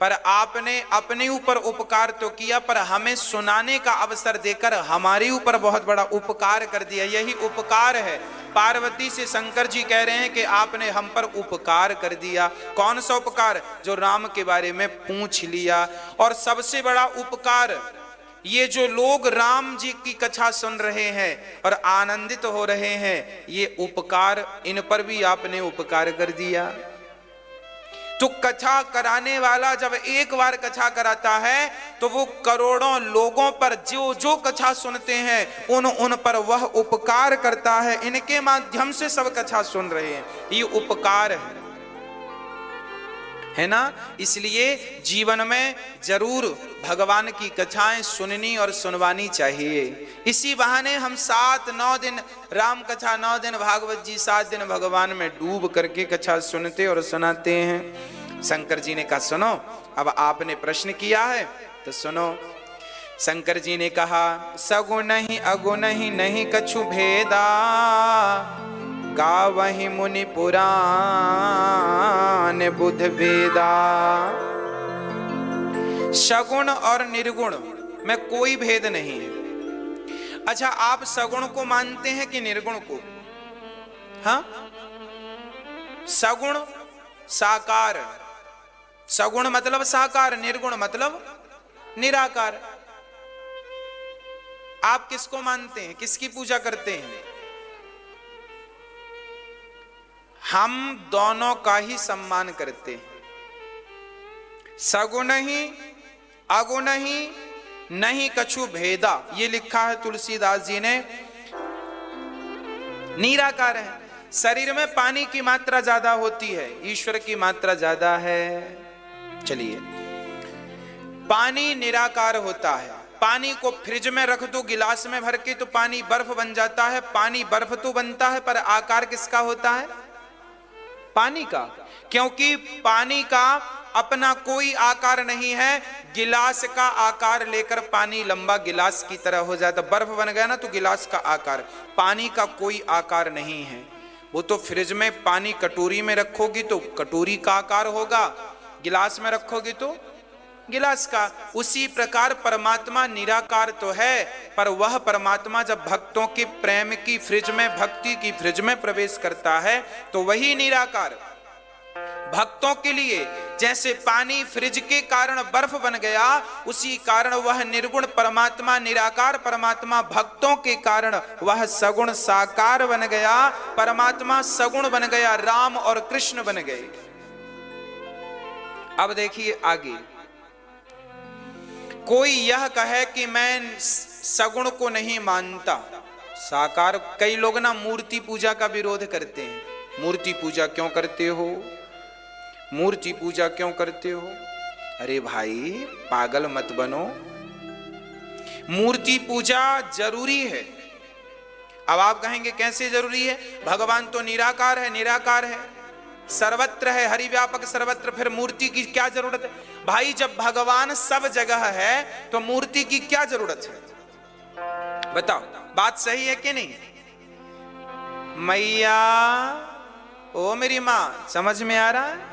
पर आपने अपने ऊपर उपकार तो किया, पर हमें सुनाने का अवसर देकर हमारे ऊपर बहुत बड़ा उपकार कर दिया। यही उपकार है। पार्वती से शंकर जी कह रहे हैं कि आपने हम पर उपकार कर दिया। कौन सा उपकार? जो राम के बारे में पूछ लिया। और सबसे बड़ा उपकार, ये जो लोग राम जी की कथा सुन रहे हैं और आनंदित हो रहे हैं, ये उपकार, इन पर भी आपने उपकार कर दिया। तो कथा कराने वाला जब एक बार कथा कराता है तो वो करोड़ों लोगों पर जो जो कथा सुनते हैं उन पर वह उपकार करता है। इनके माध्यम से सब कथा सुन रहे हैं, ये उपकार है ना। इसलिए जीवन में जरूर भगवान की कथाएं सुननी और सुनवानी चाहिए। इसी बहाने हम 7-9 दिन राम कथा, 9 दिन भागवत जी, 7 दिन भगवान में डूब करके कथा सुनते और सुनाते हैं। शंकर जी ने कहा सुनो, अब आपने प्रश्न किया है तो सुनो। शंकर जी ने कहा सगुण ही अगुण ही नहीं कछु भेदा, गावहि मुनि पुराण बुध वेदा। सगुण और निर्गुण में कोई भेद नहीं है। अच्छा, आप सगुण को मानते हैं कि निर्गुण को? हाँ, सगुण साकार, सगुण मतलब साकार, निर्गुण मतलब निराकार। आप किसको मानते हैं, किसकी पूजा करते हैं? हम दोनों का ही सम्मान करते हैं। सगुण ही अगुण ही नहीं कछु भेदा, ये लिखा है तुलसीदास जी ने। निराकार है। शरीर में पानी की मात्रा ज्यादा होती है, ईश्वर की मात्रा ज्यादा है। चलिए, पानी निराकार होता है। पानी को फ्रिज में रख दो गिलास में भर के तो पानी बर्फ बन जाता है। पानी बर्फ तो बनता है, पर आकार किसका होता है? पानी का। क्योंकि पानी का अपना कोई आकार नहीं है। गिलास का आकार लेकर पानी लंबा गिलास की तरह हो जाता। बर्फ बन गया ना तो गिलास का आकार। पानी का कोई आकार नहीं है। वो तो फ्रिज में पानी कटोरी में रखोगी तो कटोरी का आकार होगा, गिलास में रखोगी तो गिलास का। उसी प्रकार परमात्मा निराकार तो है, पर वह परमात्मा जब भक्तों के प्रेम की फ्रिज में, भक्ति की फ्रिज में प्रवेश करता है तो वही निराकार। भक्तों के लिए जैसे पानी फ्रिज के कारण बर्फ बन गया, उसी कारण वह निर्गुण परमात्मा, निराकार परमात्मा भक्तों के कारण वह सगुण साकार बन गया। परमात्मा सगुण बन गया, राम और कृष्ण बन गए। अब देखिए आगे, कोई यह कहे कि मैं सगुण को नहीं मानता, साकार। कई लोग ना मूर्ति पूजा का विरोध करते हैं। मूर्ति पूजा क्यों करते हो, मूर्ति पूजा क्यों करते हो? अरे भाई पागल मत बनो, मूर्ति पूजा जरूरी है। अब आप कहेंगे कैसे जरूरी है? भगवान तो निराकार है, निराकार है। सर्वत्र है, हरि व्यापक सर्वत्र, फिर मूर्ति की क्या जरूरत है? भाई जब भगवान सब जगह है तो मूर्ति की क्या जरूरत है? बताओ, बात सही है कि नहीं? मैया, ओ मेरी मां, समझ में आ रहा है?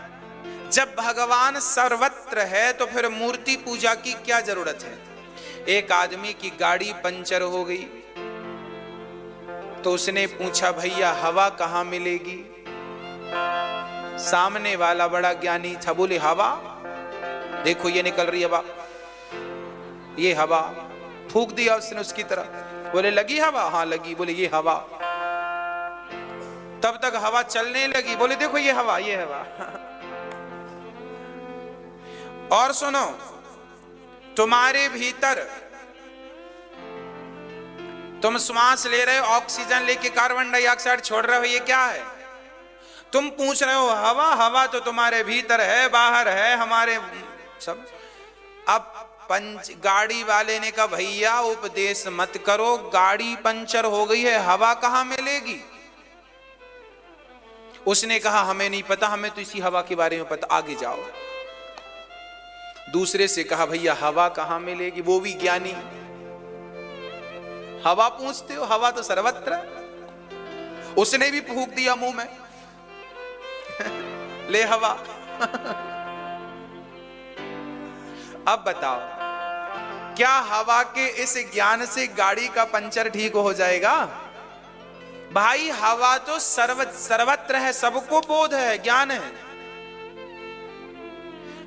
जब भगवान सर्वत्र है तो फिर मूर्ति पूजा की क्या जरूरत है? एक आदमी की गाड़ी पंचर हो गई तो उसने पूछा, भैया हवा कहां मिलेगी? सामने वाला बड़ा ज्ञानी था, बोले हवा देखो ये निकल रही हवा, ये हवा। फूंक दिया उसने उसकी तरफ, बोले लगी हवा? हाँ लगी। बोले ये हवा। तब तक हवा चलने लगी, बोले देखो ये हवा, ये हवा। और सुनो, तुम्हारे भीतर तुम श्वास ले रहे हो, ऑक्सीजन लेके कार्बन डाइऑक्साइड छोड़ रहे हो, ये क्या है? तुम पूछ रहे हो हवा, हवा तो तुम्हारे भीतर है, बाहर है, हमारे सब। अब गाड़ी वाले ने कहा, भैया उपदेश मत करो, गाड़ी पंचर हो गई है, हवा कहां मिलेगी? उसने कहा, हमें नहीं पता, हमें तो इसी हवा के बारे में पता, आगे जाओ। दूसरे से कहा, भैया हवा कहां मिलेगी? वो भी ज्ञानी। हवा पूछते हो, हवा तो सर्वत्र। उसने भी फूंक दिया मुंह में, ले हवा। अब बताओ, क्या हवा के इस ज्ञान से गाड़ी का पंचर ठीक हो जाएगा? भाई हवा तो सर्वत्र है, सबको बोध है, ज्ञान है।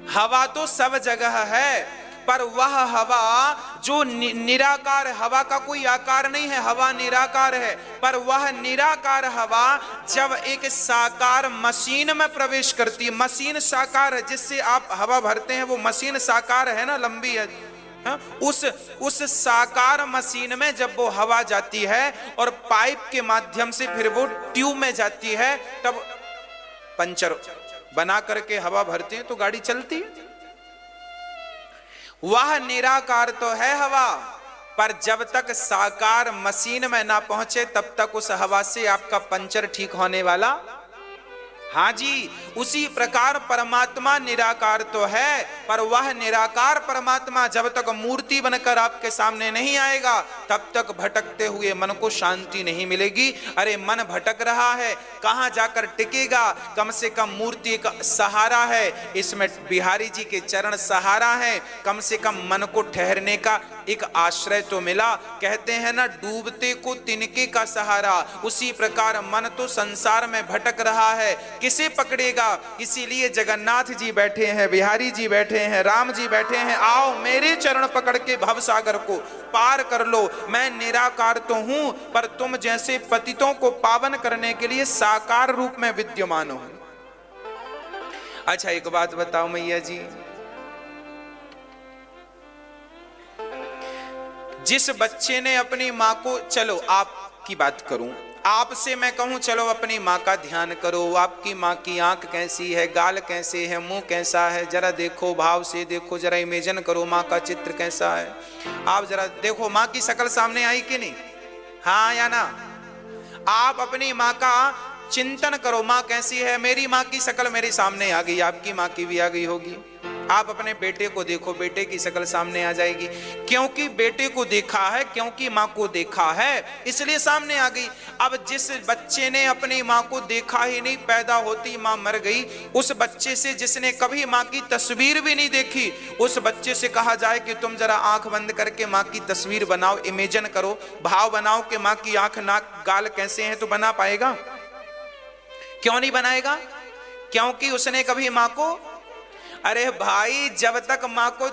हवा तो सब जगह है, पर वह हवा जो निराकार है, हवा का कोई आकार नहीं है, हवा निराकार है, पर वह निराकार हवा जब एक साकार मशीन में प्रवेश करती है, मशीन साकार है, जिससे आप हवा भरते हैं वो मशीन साकार है ना, लंबी है, उस साकार मशीन में जब वो हवा जाती है और पाइप के माध्यम से फिर वो ट्यूब में जाती है, तब पंचर बना करके हवा भरते हैं तो गाड़ी चलती है। वह निराकार तो है हवा, पर जब तक साकार मशीन में ना पहुंचे तब तक उस हवा से आपका पंचर ठीक होने वाला। हाँ जी, उसी प्रकार परमात्मा निराकार तो है, पर वह निराकार परमात्मा जब तक मूर्ति बनकर आपके सामने नहीं आएगा तब तक भटकते हुए मन को शांति नहीं मिलेगी। अरे मन भटक रहा है, कहां जाकर टिकेगा? कम से कम मूर्ति का सहारा है, इसमें बिहारी जी के चरण सहारा है, कम से कम मन को ठहरने का एक आश्रय तो मिला। कहते हैं ना, डूबते को तिनके का सहारा, उसी प्रकार मन तो संसार में भटक रहा है, किसे पकड़ेगा? इसीलिए जगन्नाथ जी बैठे हैं, बिहारी जी बैठे हैं, राम जी बैठे हैं, आओ मेरे चरण पकड़ के भवसागर को पार कर लो। मैं निराकार तो हूं, पर तुम जैसे पतितों को पावन करने के लिए साकार रूप में विद्यमान हूं। अच्छा एक बात बताओ मैया जी, जिस बच्चे ने अपनी माँ को, चलो आपकी बात करूं, आपसे मैं कहूं चलो अपनी माँ का ध्यान करो, आपकी माँ की आंख कैसी है, गाल कैसे है, मुंह कैसा है, जरा देखो, भाव से देखो, जरा इमेजिन करो माँ का चित्र कैसा है। आप जरा देखो माँ की शक्ल सामने आई कि नहीं? हाँ या ना? आप अपनी माँ का चिंतन करो, माँ कैसी है। मेरी माँ की शक्ल मेरे सामने आ गई, आपकी माँ की भी आ गई होगी। आप अपने बेटे को देखो, बेटे की शक्ल सामने आ जाएगी, क्योंकि बेटे को देखा है, क्योंकि माँ को देखा है, इसलिए सामने आ गई। अब जिस बच्चे ने अपनी माँ को देखा ही नहीं, पैदा होती माँ मर गई, उस बच्चे से जिसने कभी माँ की तस्वीर भी नहीं देखी, उस बच्चे से कहा जाए कि तुम जरा आंख बंद करके माँ की तस्वीर बनाओ, इमेजिन करो, भाव बनाओ कि माँ की आंख, नाक, गाल कैसे हैं, तो बना पाएगा? क्यों नहीं बनाएगा? क्योंकि उसने कभी माँ को, अरे भाई जब तक माँ को